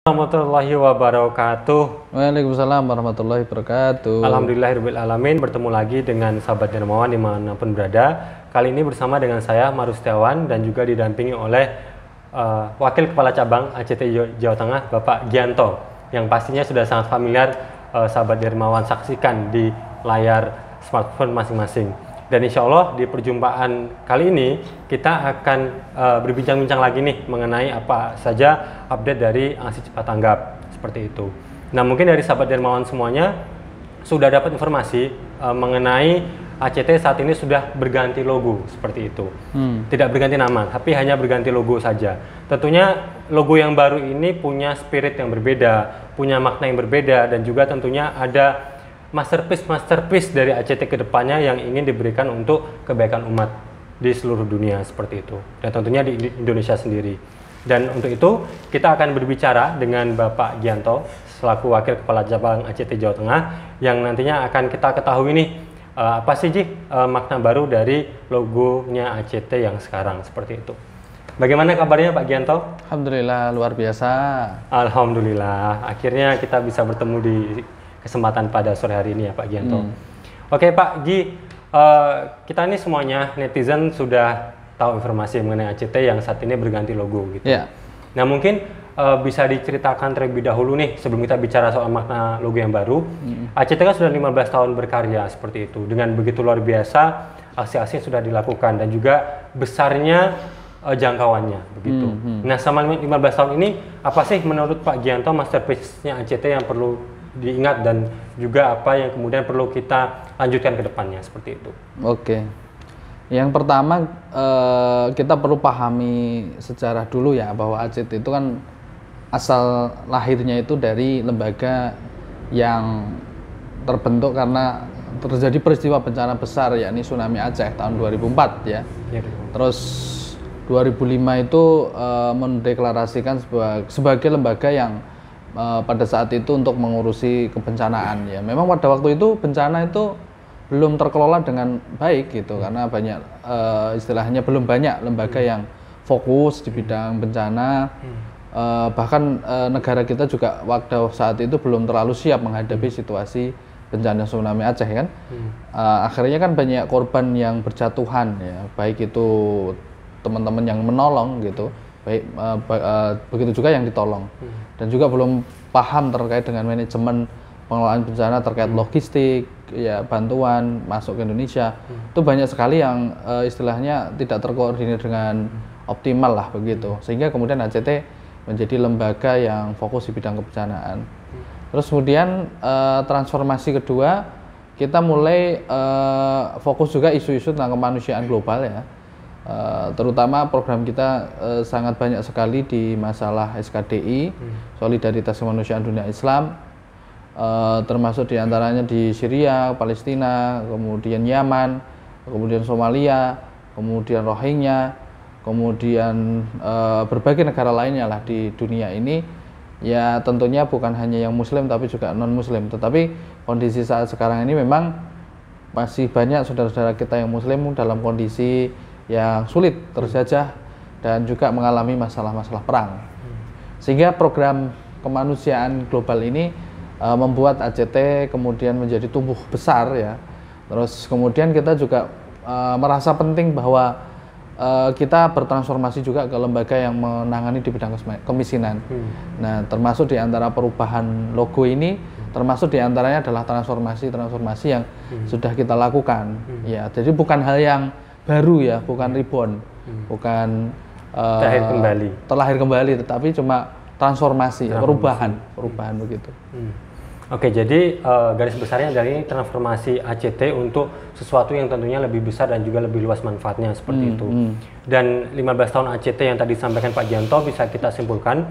Warahmatullahi wabarakatuh. Waalaikumsalam warahmatullahi wabarakatuh. Alhamdulillahirabbil alamin, bertemu lagi dengan sahabat dermawan dimanapun berada. Kali ini bersama dengan saya Maru Setiawan dan juga didampingi oleh Wakil Kepala Cabang ACT Jawa Tengah Bapak Gianto, yang pastinya sudah sangat familiar sahabat dermawan saksikan di layar smartphone masing-masing. Dan insya Allah di perjumpaan kali ini kita akan berbincang-bincang lagi nih mengenai apa saja update dari aksi cepat tanggap seperti itu. Nah, mungkin dari sahabat dermawan semuanya sudah dapat informasi mengenai ACT saat ini sudah berganti logo seperti itu. Tidak berganti nama, tapi hanya berganti logo saja. Tentunya logo yang baru ini punya spirit yang berbeda, punya makna yang berbeda, dan juga tentunya ada masterpiece dari ACT ke depannya yang ingin diberikan untuk kebaikan umat di seluruh dunia seperti itu, dan tentunya di Indonesia sendiri. Dan untuk itu kita akan berbicara dengan Bapak Gianto selaku Wakil Kepala Cabang ACT Jawa Tengah, yang nantinya akan kita ketahui nih apa sih makna baru dari logonya ACT yang sekarang seperti itu. Bagaimana kabarnya Pak Gianto? Alhamdulillah, luar biasa. Alhamdulillah, akhirnya kita bisa bertemu di kesempatan pada sore hari ini ya Pak Gianto. Oke Pak Gi, kita ini semuanya netizen sudah tahu informasi mengenai ACT yang saat ini berganti logo gitu. Ya. Nah, mungkin bisa diceritakan terlebih dahulu nih sebelum kita bicara soal makna logo yang baru. ACT kan sudah 15 tahun berkarya seperti itu. Dengan begitu luar biasa aksi-aksi yang sudah dilakukan dan juga besarnya jangkauannya begitu. Nah, selama 15 tahun ini apa sih menurut Pak Gianto masterpiece-nya ACT yang perlu diingat dan juga apa yang kemudian perlu kita lanjutkan ke depannya seperti itu? Oke. Yang pertama kita perlu pahami sejarah dulu ya, bahwa ACT itu kan asal lahirnya itu dari lembaga yang terbentuk karena terjadi peristiwa bencana besar, yakni tsunami Aceh tahun 2004 ya. Terus 2005 itu mendeklarasikan sebagai lembaga yang pada saat itu untuk mengurusi kebencanaan ya. Memang pada waktu itu bencana itu belum terkelola dengan baik gitu, karena banyak istilahnya belum banyak lembaga yang fokus di bidang bencana. Bahkan negara kita juga waktu saat itu belum terlalu siap menghadapi situasi bencana tsunami Aceh kan. Akhirnya kan banyak korban yang berjatuhan ya, baik itu teman-teman yang menolong gitu, baik begitu juga yang ditolong, dan juga belum paham terkait dengan manajemen pengelolaan bencana terkait logistik ya, bantuan masuk ke Indonesia. Itu banyak sekali yang istilahnya tidak terkoordinir dengan optimal lah begitu, sehingga kemudian ACT menjadi lembaga yang fokus di bidang kebencanaan. Terus kemudian transformasi kedua, kita mulai fokus juga isu-isu tentang kemanusiaan global ya. Terutama program kita sangat banyak sekali di masalah SKDI, Solidaritas Kemanusiaan Dunia Islam, termasuk diantaranya di Syria, Palestina, kemudian Yaman, kemudian Somalia, kemudian Rohingya, kemudian berbagai negara lainnya lah di dunia ini. Ya tentunya bukan hanya yang Muslim tapi juga non-Muslim, tetapi kondisi saat sekarang ini memang masih banyak saudara-saudara kita yang Muslim dalam kondisi yang sulit, terjajah, dan juga mengalami masalah-masalah perang. Sehingga program kemanusiaan global ini membuat ACT kemudian menjadi tumbuh besar ya. Terus kemudian kita juga merasa penting bahwa kita bertransformasi juga ke lembaga yang menangani di bidang kemiskinan. Nah, termasuk di antara perubahan logo ini, termasuk di antaranya adalah transformasi yang sudah kita lakukan. Ya, jadi bukan hal yang baru ya, bukan reborn, bukan terlahir kembali, tetapi cuma transformasi, perubahan begitu. Oke, jadi garis besarnya dari transformasi ACT untuk sesuatu yang tentunya lebih besar dan juga lebih luas manfaatnya seperti itu. Dan 15 tahun ACT yang tadi disampaikan Pak Gianto bisa kita simpulkan,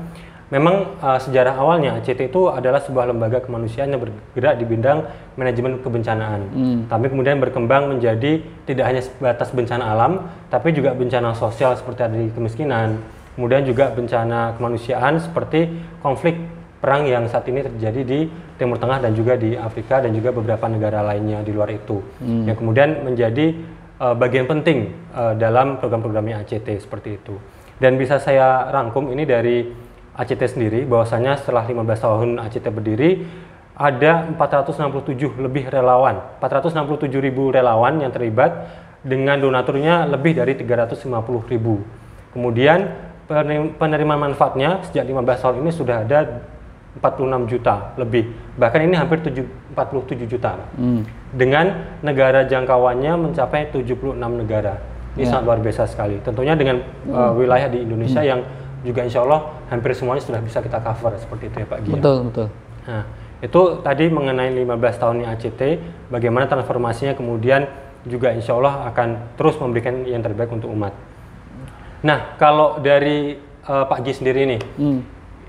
memang sejarah awalnya ACT itu adalah sebuah lembaga kemanusiaan yang bergerak di bidang manajemen kebencanaan. Tapi kemudian berkembang menjadi tidak hanya sebatas bencana alam, tapi juga bencana sosial seperti tadi kemiskinan. Kemudian juga bencana kemanusiaan seperti konflik perang yang saat ini terjadi di Timur Tengah dan juga di Afrika dan juga beberapa negara lainnya di luar itu. Yang kemudian menjadi bagian penting dalam program-programnya ACT seperti itu. Dan bisa saya rangkum ini dari ACT sendiri, bahwasanya setelah 15 tahun ACT berdiri, ada 467 lebih relawan, 467.000 relawan yang terlibat dengan donaturnya lebih dari 350.000. Kemudian penerima manfaatnya sejak 15 tahun ini sudah ada 46 juta lebih, bahkan ini hampir 47 juta. Dengan negara jangkauannya mencapai 76 negara. Ini sangat luar biasa sekali. Tentunya dengan wilayah di Indonesia yang juga insya Allah hampir semuanya sudah bisa kita cover seperti itu ya Pak Gia. Betul, betul. Nah, itu tadi mengenai 15 tahunnya ACT, bagaimana transformasinya kemudian juga insya Allah akan terus memberikan yang terbaik untuk umat. Nah, kalau dari Pak Gi sendiri nih,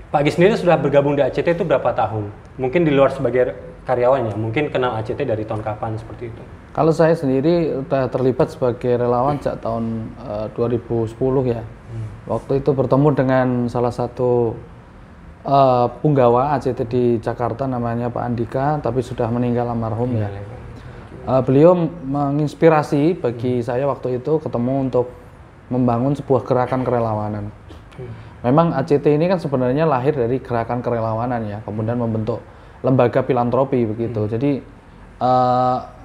Pak Gi sendiri sudah bergabung di ACT itu berapa tahun? Mungkin di luar sebagai karyawan ya, mungkin kenal ACT dari tahun kapan seperti itu? Kalau saya sendiri sudah terlibat sebagai relawan sejak tahun 2010 ya. Waktu itu bertemu dengan salah satu punggawa ACT di Jakarta, namanya Pak Andika, tapi sudah meninggal almarhum ya. Beliau menginspirasi bagi saya waktu itu ketemu untuk membangun sebuah gerakan kerelawanan. Memang ACT ini kan sebenarnya lahir dari gerakan kerelawanan ya, kemudian membentuk lembaga filantropi begitu. Jadi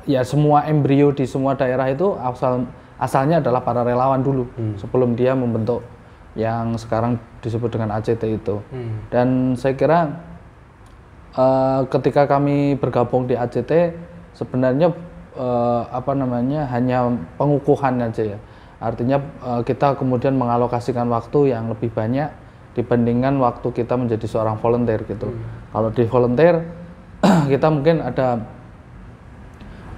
ya semua embrio di semua daerah itu asalnya adalah para relawan dulu sebelum dia membentuk yang sekarang disebut dengan ACT itu. Dan saya kira ketika kami bergabung di ACT sebenarnya hanya pengukuhan aja ya. Artinya kita kemudian mengalokasikan waktu yang lebih banyak dibandingkan waktu kita menjadi seorang volunteer gitu. Kalau di volunteer kita mungkin ada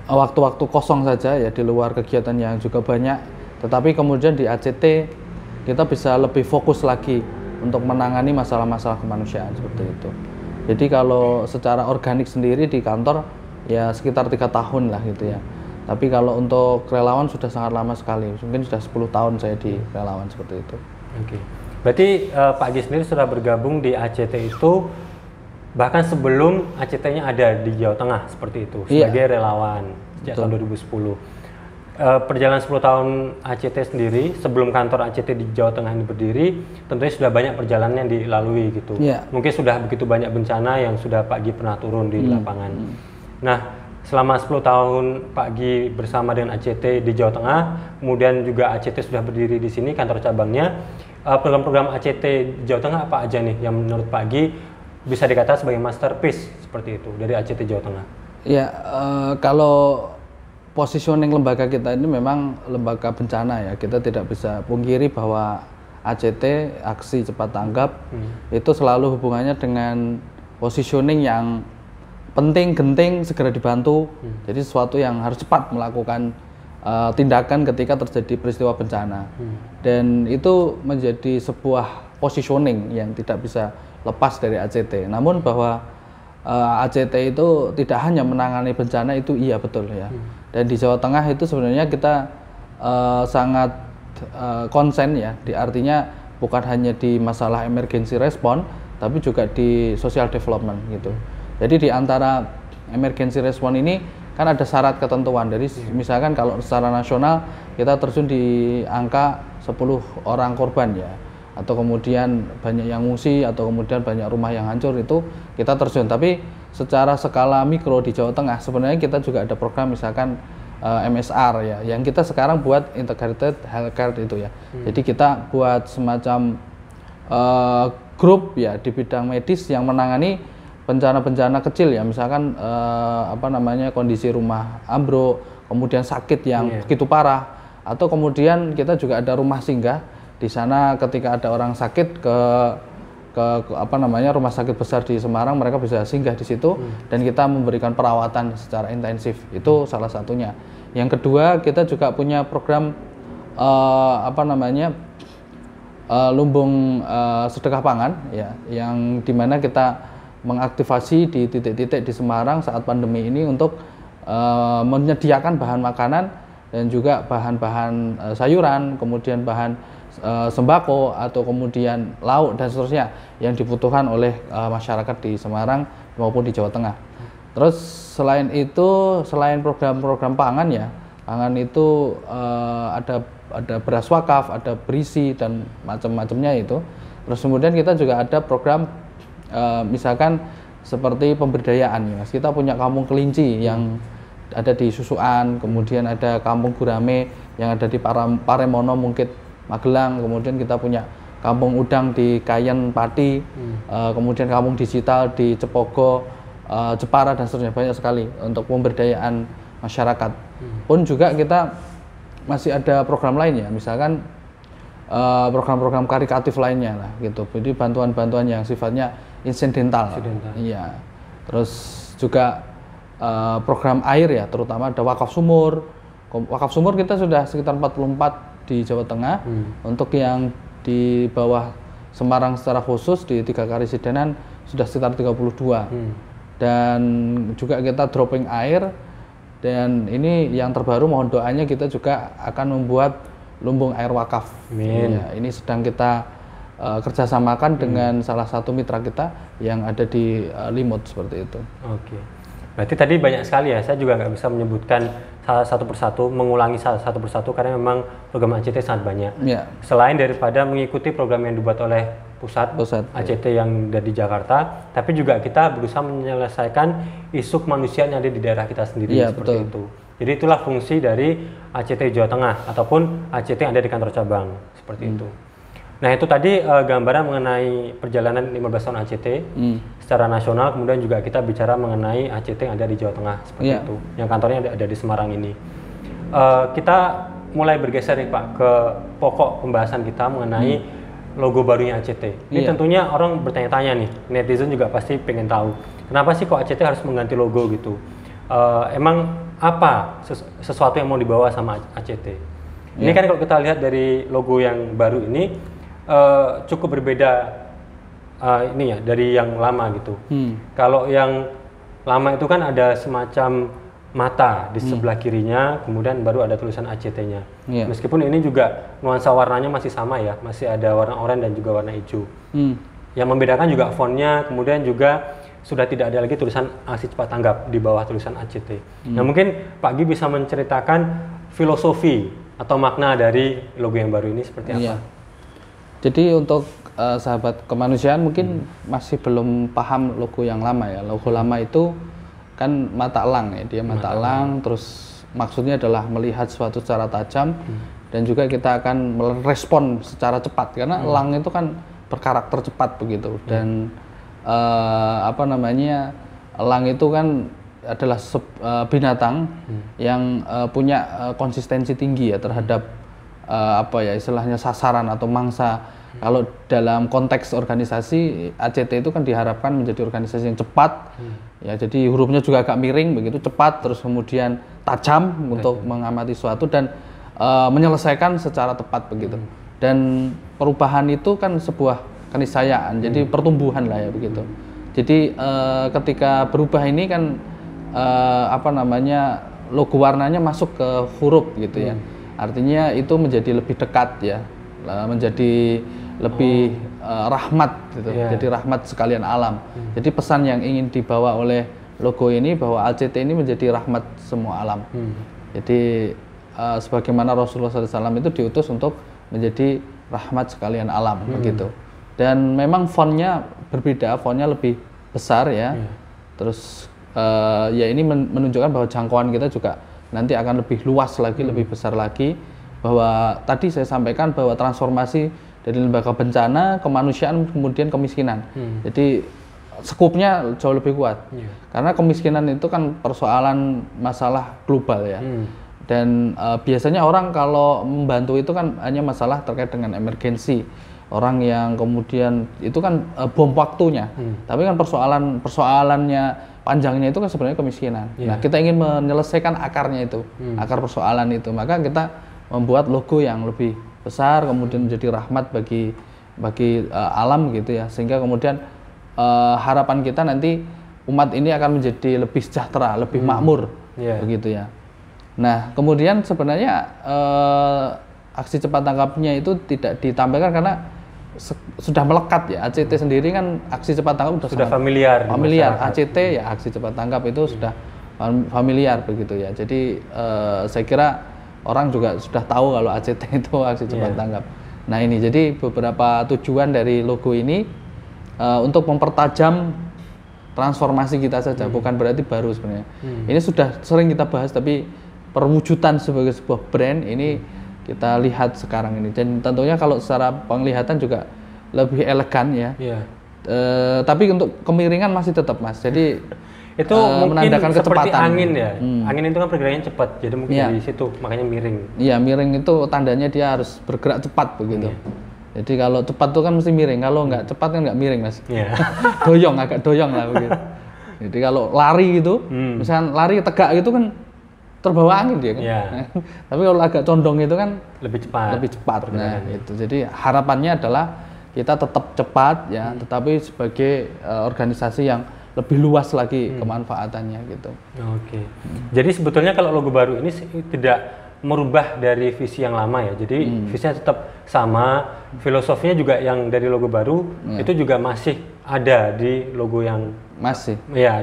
waktu-waktu kosong saja ya di luar kegiatan yang juga banyak, tetapi kemudian di ACT kita bisa lebih fokus lagi untuk menangani masalah-masalah kemanusiaan seperti itu. Jadi kalau secara organik sendiri di kantor ya sekitar 3 tahun lah gitu ya. Tapi kalau untuk relawan sudah sangat lama sekali, mungkin sudah 10 tahun saya di relawan seperti itu. Oke. Berarti Pak Gi sendiri sudah bergabung di ACT itu bahkan sebelum ACT-nya ada di Jawa Tengah seperti itu, sebagai relawan sejak tahun 2010. Perjalanan 10 tahun ACT sendiri, sebelum kantor ACT di Jawa Tengah ini berdiri, tentunya sudah banyak perjalanan yang dilalui gitu. Mungkin sudah begitu banyak bencana yang sudah Pak Gi pernah turun di lapangan. Nah, selama 10 tahun Pak Gi bersama dengan ACT di Jawa Tengah, kemudian juga ACT sudah berdiri di sini kantor cabangnya. Program-program ACT Jawa Tengah apa aja nih yang menurut Pak Gi bisa dikatakan sebagai masterpiece seperti itu dari ACT Jawa Tengah? Ya, kalau positioning lembaga kita ini memang lembaga bencana ya. Kita tidak bisa pungkiri bahwa ACT, aksi cepat tanggap, itu selalu hubungannya dengan positioning yang penting, genting, segera dibantu. Jadi sesuatu yang harus cepat melakukan tindakan ketika terjadi peristiwa bencana. Dan itu menjadi sebuah positioning yang tidak bisa lepas dari ACT. Namun bahwa ACT itu tidak hanya menangani bencana itu iya betul ya. Dan di Jawa Tengah itu sebenarnya kita sangat konsen ya, artinya bukan hanya di masalah emergency response, tapi juga di social development gitu. Jadi di antara emergency response ini kan ada syarat ketentuan. Dari misalkan kalau secara nasional kita terjun di angka 10 orang korban ya, atau kemudian banyak yang ngungsi, atau kemudian banyak rumah yang hancur, itu kita terjun. Tapi secara skala mikro di Jawa Tengah sebenarnya kita juga ada program misalkan MSR ya, yang kita sekarang buat integrated healthcare itu ya. Jadi kita buat semacam grup ya di bidang medis yang menangani bencana-bencana kecil ya, misalkan kondisi rumah ambruk, kemudian sakit yang begitu parah, atau kemudian kita juga ada rumah singgah di sana ketika ada orang sakit ke rumah sakit besar di Semarang, mereka bisa singgah di situ dan kita memberikan perawatan secara intensif. Itu salah satunya. Yang kedua, kita juga punya program lumbung sedekah pangan ya, yang dimana kita mengaktifasi di titik-titik di Semarang saat pandemi ini untuk menyediakan bahan makanan dan juga bahan-bahan sayuran, kemudian bahan sembako, atau kemudian lauk dan seterusnya yang dibutuhkan oleh masyarakat di Semarang maupun di Jawa Tengah. Terus selain itu, selain program-program pangan ya, pangan itu ada beras wakaf, ada berisi dan macam-macamnya itu. Terus kemudian kita juga ada program misalkan seperti pemberdayaan ya Mas. Kita punya Kampung Kelinci yang ada di Susuan, kemudian ada Kampung Gurame yang ada di Paremono, Mungkit, Magelang, kemudian kita punya Kampung Udang di Kayen, Pati, kemudian Kampung Digital di Cepogo, Jepara dan seterusnya, banyak sekali untuk pemberdayaan masyarakat. Pun juga kita masih ada program lainnya, misalkan program-program karitatif lainnya lah gitu. Jadi bantuan-bantuan yang sifatnya insidental. Iya. Terus juga program air ya, terutama ada wakaf sumur. Wakaf sumur kita sudah sekitar 44 di Jawa Tengah. Untuk yang di bawah Semarang secara khusus di 3 Karisidenan sudah sekitar 32. Dan juga kita dropping air, dan ini yang terbaru mohon doanya, kita juga akan membuat lumbung air wakaf. Ya, ini sedang kita kerjasamakan dengan salah satu mitra kita yang ada di Limut seperti itu. Oke. Berarti tadi banyak sekali ya, saya juga nggak bisa menyebutkan satu persatu, mengulangi satu persatu karena memang program ACT sangat banyak. Ya. Selain daripada mengikuti program yang dibuat oleh pusat ACT yang dari Jakarta, tapi juga kita berusaha menyelesaikan isu kemanusiaan yang ada di daerah kita sendiri, seperti itu. Jadi itulah fungsi dari ACT Jawa Tengah ataupun ACT yang ada di kantor cabang, seperti itu. Nah itu tadi gambaran mengenai perjalanan 15 tahun ACT secara nasional, kemudian juga kita bicara mengenai ACT yang ada di Jawa Tengah, seperti itu, yang kantornya ada di Semarang ini. Kita mulai bergeser nih Pak ke pokok pembahasan kita mengenai logo barunya ACT. Ini tentunya orang bertanya-tanya nih, netizen juga pasti pengen tahu, kenapa sih kok ACT harus mengganti logo gitu? Emang apa sesuatu yang mau dibawa sama ACT? Ini kan kalau kita lihat dari logo yang baru ini cukup berbeda ini ya dari yang lama gitu. Kalau yang lama itu kan ada semacam mata di sebelah kirinya, kemudian baru ada tulisan ACT-nya. Meskipun ini juga nuansa warnanya masih sama ya, masih ada warna oranye dan juga warna hijau. Yang membedakan juga fontnya, kemudian juga sudah tidak ada lagi tulisan aksi cepat tanggap di bawah tulisan ACT. Nah mungkin Pak Gi bisa menceritakan filosofi atau makna dari logo yang baru ini seperti apa? Jadi untuk sahabat kemanusiaan mungkin masih belum paham logo yang lama ya. Logo lama itu kan mata elang ya, dia mata elang, terus maksudnya adalah melihat sesuatu secara tajam dan juga kita akan merespon secara cepat karena elang itu kan berkarakter cepat begitu. Dan elang itu kan adalah binatang yang punya konsistensi tinggi ya terhadap istilahnya sasaran atau mangsa. Kalau dalam konteks organisasi ACT itu kan diharapkan menjadi organisasi yang cepat, ya jadi hurufnya juga agak miring begitu, cepat, terus kemudian tajam untuk mengamati sesuatu dan menyelesaikan secara tepat begitu. Dan perubahan itu kan sebuah keniscayaan, jadi pertumbuhan lah ya begitu. Jadi ketika berubah ini kan logo warnanya masuk ke huruf gitu ya. Artinya itu menjadi lebih dekat ya, menjadi lebih rahmat gitu. Jadi rahmat sekalian alam. Jadi pesan yang ingin dibawa oleh logo ini bahwa ACT ini menjadi rahmat semua alam. Jadi sebagaimana Rasulullah SAW itu diutus untuk menjadi rahmat sekalian alam begitu. Dan memang fontnya berbeda, fontnya lebih besar ya. Terus ya ini menunjukkan bahwa jangkauan kita juga nanti akan lebih luas lagi, lebih besar lagi. Bahwa tadi saya sampaikan bahwa transformasi dari lembaga bencana, kemanusiaan, kemudian kemiskinan. Jadi skupnya jauh lebih kuat. Karena kemiskinan itu kan persoalan masalah global ya. Dan biasanya orang kalau membantu itu kan hanya masalah terkait dengan emergensi. Orang yang kemudian itu kan bom waktunya. Tapi kan persoalannya panjangnya itu kan sebenarnya kemiskinan. Nah, kita ingin menyelesaikan akarnya itu, akar persoalan itu. Maka kita membuat logo yang lebih besar, kemudian menjadi rahmat bagi alam gitu ya, sehingga kemudian harapan kita nanti umat ini akan menjadi lebih sejahtera, lebih makmur, begitu ya. Nah kemudian sebenarnya aksi cepat tanggapnya itu tidak ditampilkan karena sudah melekat ya. ACT sendiri kan aksi cepat tanggap sudah familiar. ACT ya aksi cepat tanggap itu sudah familiar begitu ya. Jadi saya kira orang juga sudah tahu kalau ACT itu aksi cepat tanggap. Nah ini jadi beberapa tujuan dari logo ini untuk mempertajam transformasi kita saja, bukan berarti baru sebenarnya. Ini sudah sering kita bahas, tapi perwujudan sebagai sebuah brand ini kita lihat sekarang ini. Dan tentunya kalau secara penglihatan juga lebih elegan ya. Tapi untuk kemiringan masih tetap Mas. Jadi itu mungkin menandakan seperti kecepatan. angin ya. Angin itu kan pergerakannya cepat, jadi mungkin di situ makanya miring. Iya, miring itu tandanya dia harus bergerak cepat begitu. Jadi kalau cepat tuh kan mesti miring, kalau nggak cepat kan nggak miring Mas. Doyong, agak doyong lah begitu. Jadi kalau lari gitu, misalnya lari tegak gitu kan terbawa angin dia kan. Tapi kalau agak condong itu kan lebih cepat. Nah, itu. Jadi harapannya adalah kita tetap cepat ya, tetapi sebagai organisasi yang lebih luas lagi kemanfaatannya gitu. Oke. Jadi sebetulnya kalau logo baru ini tidak merubah dari visi yang lama ya. Jadi visinya tetap sama, filosofinya juga yang dari logo baru itu juga masih ada di logo yang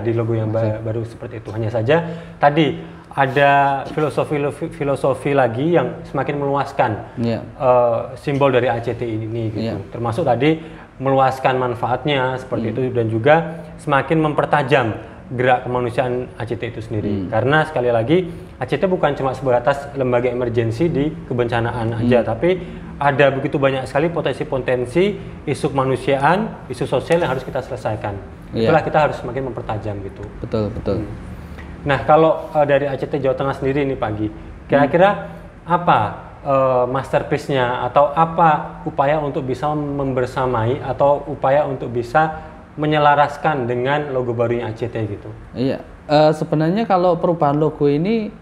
di logo yang baru seperti itu. Hanya saja tadi ada filosofi lagi yang semakin meluaskan simbol dari ACT ini gitu. Termasuk tadi meluaskan manfaatnya seperti itu, dan juga semakin mempertajam gerak kemanusiaan ACT itu sendiri. Karena sekali lagi ACT bukan cuma sebatas lembaga emergensi di kebencanaan aja, tapi ada begitu banyak sekali potensi-potensi isu kemanusiaan, isu sosial yang harus kita selesaikan. Itulah kita harus semakin mempertajam gitu. Betul. Nah, kalau dari ACT Jawa Tengah sendiri ini Pak Gi, kira-kira apa masterpiece-nya atau apa upaya untuk bisa membersamai atau upaya untuk bisa menyelaraskan dengan logo barunya ACT gitu? Iya, sebenarnya kalau perubahan logo ini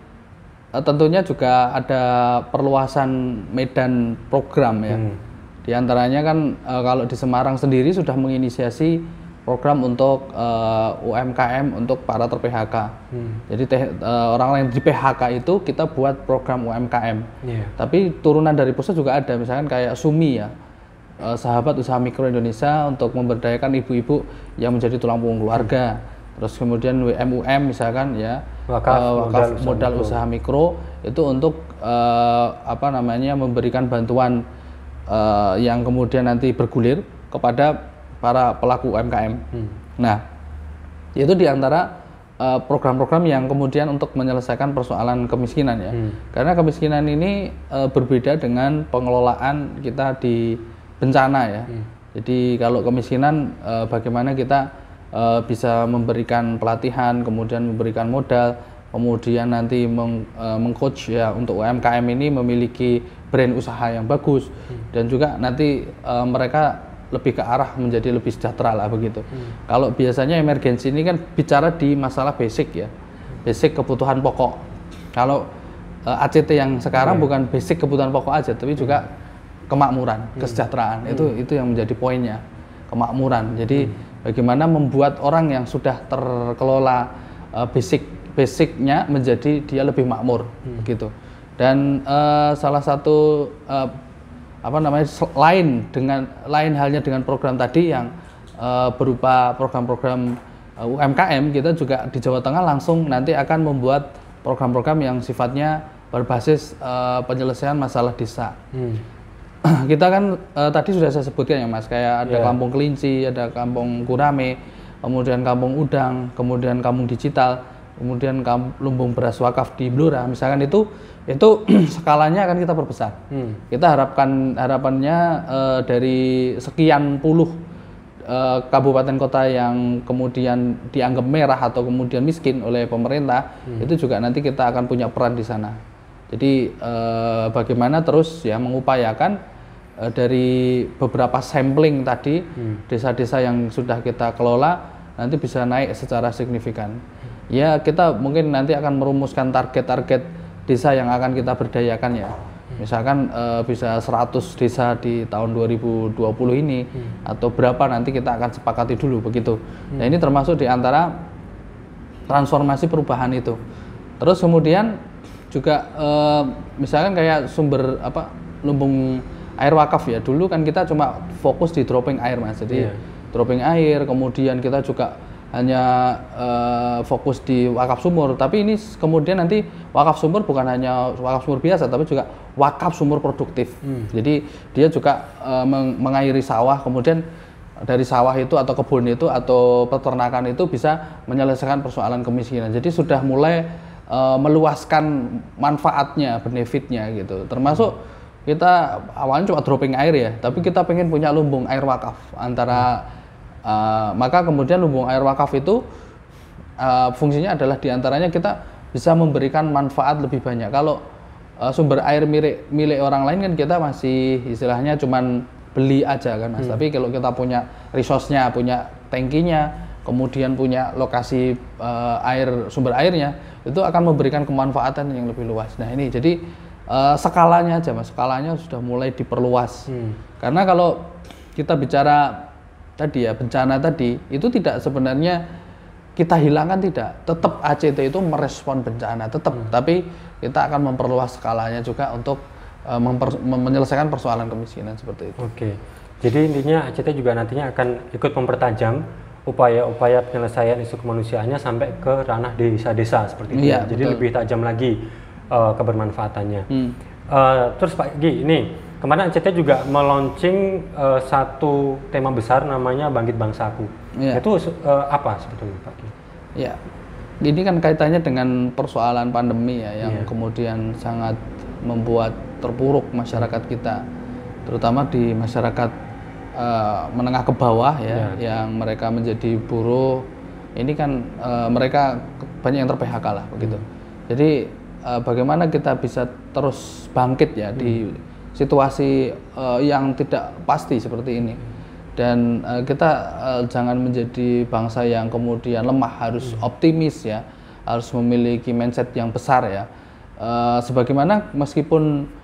tentunya juga ada perluasan medan program ya. Di antaranya kan kalau di Semarang sendiri sudah menginisiasi program untuk UMKM untuk para ter-PHK. Jadi orang yang di PHK itu kita buat program UMKM. Tapi turunan dari pusat juga ada, misalkan kayak SUMI ya, Sahabat Usaha Mikro Indonesia, untuk memberdayakan ibu-ibu yang menjadi tulang punggung keluarga. Terus kemudian WMUM misalkan ya, wakaf modal usaha mikro itu untuk memberikan bantuan yang kemudian nanti bergulir kepada para pelaku UMKM. Nah, itu diantara program-program yang kemudian untuk menyelesaikan persoalan kemiskinan ya. Karena kemiskinan ini berbeda dengan pengelolaan kita di bencana ya. Jadi kalau kemiskinan bagaimana kita bisa memberikan pelatihan, kemudian memberikan modal, kemudian nanti mengcoach ya untuk UMKM ini memiliki brand usaha yang bagus, dan juga nanti mereka lebih ke arah menjadi lebih sejahtera lah begitu. Kalau biasanya emergensi ini kan bicara di masalah basic ya, basic kebutuhan pokok. Kalau ACT yang sekarang bukan basic kebutuhan pokok aja, tapi juga kemakmuran, kesejahteraan. Itu yang menjadi poinnya, kemakmuran. Jadi bagaimana membuat orang yang sudah terkelola basicnya menjadi dia lebih makmur gitu. Dan salah satu lain halnya dengan program tadi yang berupa program-program UMKM, kita juga di Jawa Tengah langsung nanti akan membuat program-program yang sifatnya berbasis penyelesaian masalah desa. Kita kan tadi sudah saya sebutkan ya Mas, kayak ada Kampung Kelinci, ada Kampung Gurame, kemudian Kampung Udang, kemudian Kampung Digital, kemudian lumbung beras wakaf di Blora, misalkan itu skalanya akan kita perbesar. Kita harapannya dari sekian puluh kabupaten kota yang kemudian dianggap merah atau kemudian miskin oleh pemerintah, itu juga nanti kita akan punya peran di sana. Jadi bagaimana terus ya mengupayakan dari beberapa sampling tadi desa-desa yang sudah kita kelola nanti bisa naik secara signifikan. Ya kita mungkin nanti akan merumuskan target-target desa yang akan kita berdayakan ya. Misalkan bisa 100 desa di tahun 2020 ini atau berapa nanti kita akan sepakati dulu begitu. Nah ini termasuk di antara transformasi perubahan itu. Terus kemudian juga misalkan kayak sumber lumbung air wakaf ya. Dulu kan kita cuma fokus di dropping air Mas. Jadi dropping air, kemudian kita juga fokus di wakaf sumur, tapi ini kemudian nanti wakaf sumur bukan hanya wakaf sumur biasa, tapi juga wakaf sumur produktif. Jadi dia juga mengairi sawah, kemudian dari sawah itu atau kebun itu atau peternakan itu bisa menyelesaikan persoalan kemiskinan. Jadi sudah mulai meluaskan manfaatnya, benefitnya gitu. Termasuk kita awalnya cuma dropping air ya, tapi kita pengen punya lumbung air wakaf maka kemudian lumbung air wakaf itu fungsinya adalah diantaranya kita bisa memberikan manfaat lebih banyak. Kalau sumber air milik orang lain kan kita masih istilahnya cuman beli aja kan Mas. Tapi kalau kita punya resource-nya, punya tangkinya, kemudian punya lokasi sumber airnya, itu akan memberikan kemanfaatan yang lebih luas. Nah ini jadi skalanya aja Mas, skalanya sudah mulai diperluas. Karena kalau kita bicara tadi ya bencana tadi, itu tidak sebenarnya kita hilangkan, tidak. Tetap ACT itu merespon bencana, tetap. Tapi kita akan memperluas skalanya juga untuk menyelesaikan persoalan kemiskinan seperti itu. Oke, jadi intinya ACT juga nantinya akan ikut mempertajam upaya-upaya penyelesaian isu kemanusiaannya sampai ke ranah desa-desa seperti itu. Iya, jadi betul. lebih tajam lagi kebermanfaatannya. Terus Pak Gi, ini kemarin ACT juga meluncing satu tema besar namanya Bangkit Bangsaku. Iya. Itu apa sebetulnya Pak Gi? Ya, ini kan kaitannya dengan persoalan pandemi ya, yang Iya. kemudian sangat membuat terpuruk masyarakat kita, terutama di masyarakat menengah ke bawah ya, yang mereka menjadi buruh. Ini kan mereka banyak yang ter-PHK lah begitu. Jadi bagaimana kita bisa terus bangkit ya di situasi yang tidak pasti seperti ini. Dan kita jangan menjadi bangsa yang kemudian lemah, harus optimis ya, harus memiliki mindset yang besar ya. Sebagaimana meskipun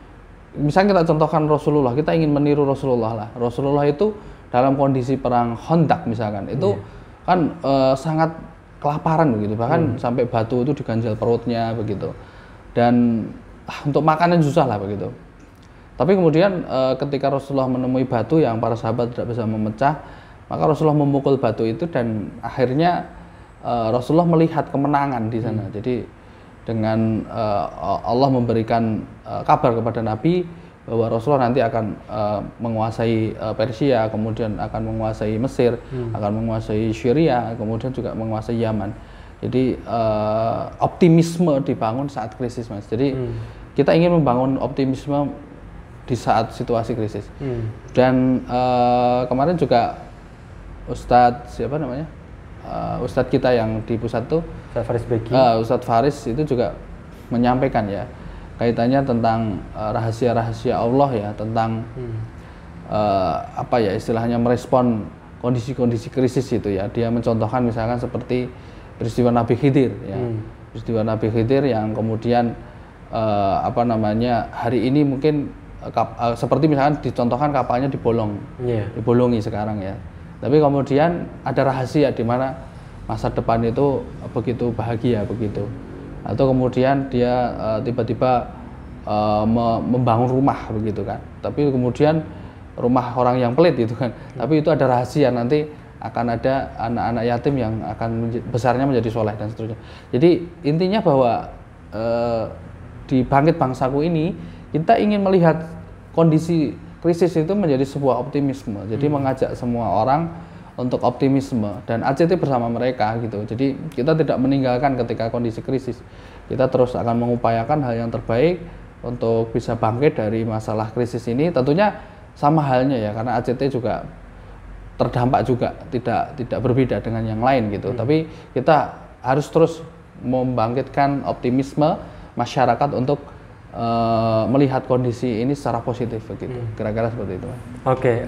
misalnya kita contohkan Rasulullah, kita ingin meniru Rasulullah lah. Rasulullah itu dalam kondisi perang Khandaq misalkan, itu kan sangat kelaparan begitu, bahkan sampai batu itu diganjal perutnya begitu. Dan untuk makanan susah lah begitu. Tapi kemudian ketika Rasulullah menemui batu yang para sahabat tidak bisa memecah, maka Rasulullah memukul batu itu dan akhirnya Rasulullah melihat kemenangan di sana. Jadi dengan Allah memberikan kabar kepada Nabi bahwa Rasulullah nanti akan menguasai Persia, kemudian akan menguasai Mesir, akan menguasai Syria, kemudian juga menguasai Yaman. Jadi optimisme dibangun saat krisis Mas. Jadi kita ingin membangun optimisme di saat situasi krisis. Dan kemarin juga Ustadz siapa namanya? Ustadz kita yang di pusat tuh Ustadz Faris itu juga menyampaikan ya kaitannya tentang rahasia-rahasia Allah ya, tentang apa ya istilahnya merespon kondisi-kondisi krisis itu ya. Dia mencontohkan misalkan seperti peristiwa Nabi Khidir ya. Peristiwa Nabi Khidir yang kemudian apa namanya hari ini mungkin seperti misalkan dicontohkan kapalnya dibolongi sekarang ya. Tapi kemudian ada rahasia di mana masa depan itu begitu bahagia begitu. Atau kemudian dia tiba-tiba membangun rumah begitu kan. Tapi kemudian rumah orang yang pelit gitu kan. Tapi itu ada rahasia, nanti akan ada anak-anak yatim yang akan besarnya menjadi soleh dan seterusnya. Jadi intinya bahwa di Bangkit Bangsaku ini kita ingin melihat kondisi krisis itu menjadi sebuah optimisme. Jadi mengajak semua orang untuk optimisme dan ACT bersama mereka gitu. Jadi kita tidak meninggalkan ketika kondisi krisis. Kita terus akan mengupayakan hal yang terbaik untuk bisa bangkit dari masalah krisis ini. Tentunya sama halnya ya, karena ACT juga terdampak juga, tidak berbeda dengan yang lain gitu. Tapi kita harus terus membangkitkan optimisme masyarakat untuk melihat kondisi ini secara positif begitu. Kira-kira seperti itu. Oke,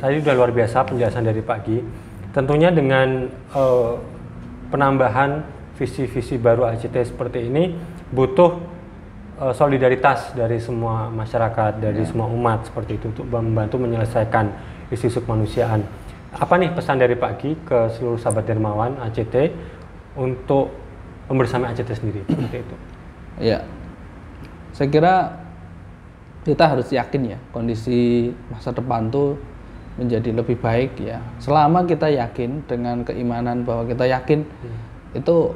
tadi udah luar biasa penjelasan dari Pak Gi. Tentunya dengan penambahan visi-visi baru ACT seperti ini butuh solidaritas dari semua masyarakat, dari semua umat seperti itu untuk membantu menyelesaikan isu-isu kemanusiaan. Apa nih pesan dari Pak Gi ke seluruh sahabat dermawan ACT untuk membersamai ACT sendiri seperti itu? Ya, saya kira kita harus yakin ya kondisi masa depan tuh menjadi lebih baik ya. Selama kita yakin dengan keimanan bahwa kita yakin itu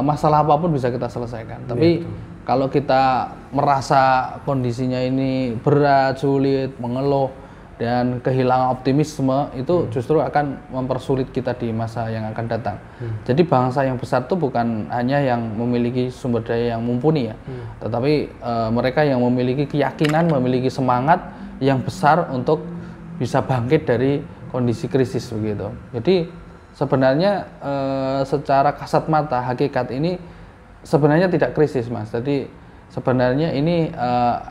masalah apapun bisa kita selesaikan. Tapi kalau kita merasa kondisinya ini berat, sulit, mengeluh dan kehilangan optimisme, itu justru akan mempersulit kita di masa yang akan datang. Jadi bangsa yang besar itu bukan hanya yang memiliki sumber daya yang mumpuni ya, tetapi mereka yang memiliki keyakinan, memiliki semangat yang besar untuk bisa bangkit dari kondisi krisis begitu. Jadi sebenarnya secara kasat mata hakikat ini sebenarnya tidak krisis, Mas. Jadi sebenarnya ini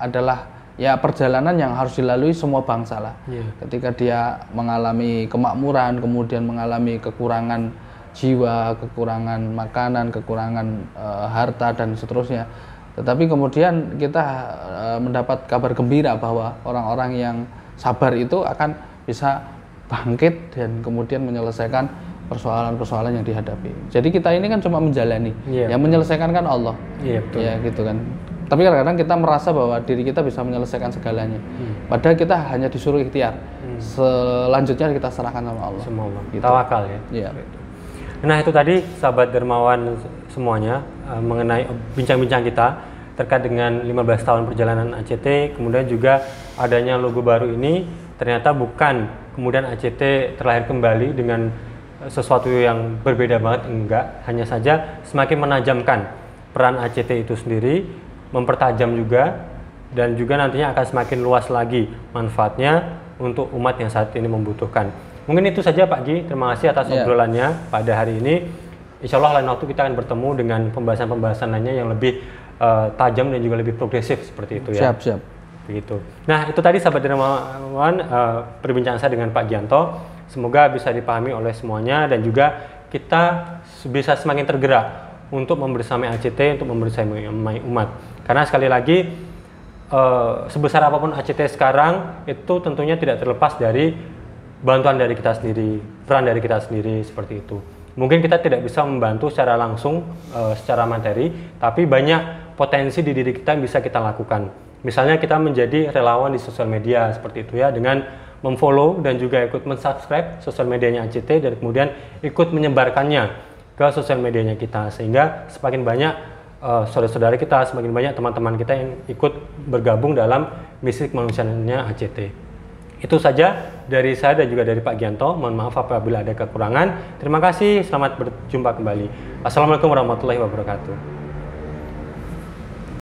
adalah ya perjalanan yang harus dilalui semua bangsa lah. Ketika dia mengalami kemakmuran, kemudian mengalami kekurangan jiwa, kekurangan makanan, kekurangan harta dan seterusnya. Tetapi kemudian kita mendapat kabar gembira bahwa orang-orang yang sabar itu akan bisa bangkit dan kemudian menyelesaikan persoalan-persoalan yang dihadapi. Jadi kita ini kan cuma menjalani, yang menyelesaikan kan Allah. Betul. Ya gitu kan. Tapi kadang-kadang kita merasa bahwa diri kita bisa menyelesaikan segalanya. Padahal kita hanya disuruh ikhtiar. Selanjutnya kita serahkan sama Allah. Sama Allah. Gitu. Tawakal ya. Iya. Nah itu tadi sahabat dermawan semuanya mengenai bincang-bincang kita terkait dengan 15 tahun perjalanan ACT, kemudian juga adanya logo baru ini ternyata bukan kemudian ACT terlahir kembali dengan sesuatu yang berbeda banget, enggak, hanya saja semakin menajamkan peran ACT itu sendiri, mempertajam juga, dan juga nantinya akan semakin luas lagi manfaatnya untuk umat yang saat ini membutuhkan. Mungkin itu saja Pak Gi, terima kasih atas obrolannya pada hari ini. Insya Allah lain waktu kita akan bertemu dengan pembahasan-pembahasan lainnya yang lebih tajam dan juga lebih progresif seperti itu ya. Siap. Begitu. Nah itu tadi sahabat dermawan perbincangan saya dengan Pak Gianto. Semoga bisa dipahami oleh semuanya dan juga kita bisa semakin tergerak untuk membersamai ACT, untuk membersamai umat. Karena sekali lagi sebesar apapun ACT sekarang itu tentunya tidak terlepas dari bantuan dari kita sendiri, peran dari kita sendiri seperti itu. Mungkin kita tidak bisa membantu secara langsung, secara materi, tapi banyak potensi di diri kita yang bisa kita lakukan. Misalnya kita menjadi relawan di sosial media seperti itu ya, dengan memfollow dan juga ikut mensubscribe sosial medianya ACT dan kemudian ikut menyebarkannya ke sosial medianya kita, sehingga semakin banyak saudara-saudara kita, semakin banyak teman-teman kita yang ikut bergabung dalam misi kemanusiaannya ACT. Itu saja dari saya dan juga dari Pak Gianto. Mohon maaf apabila ada kekurangan. Terima kasih, selamat berjumpa kembali. Assalamualaikum warahmatullahi wabarakatuh.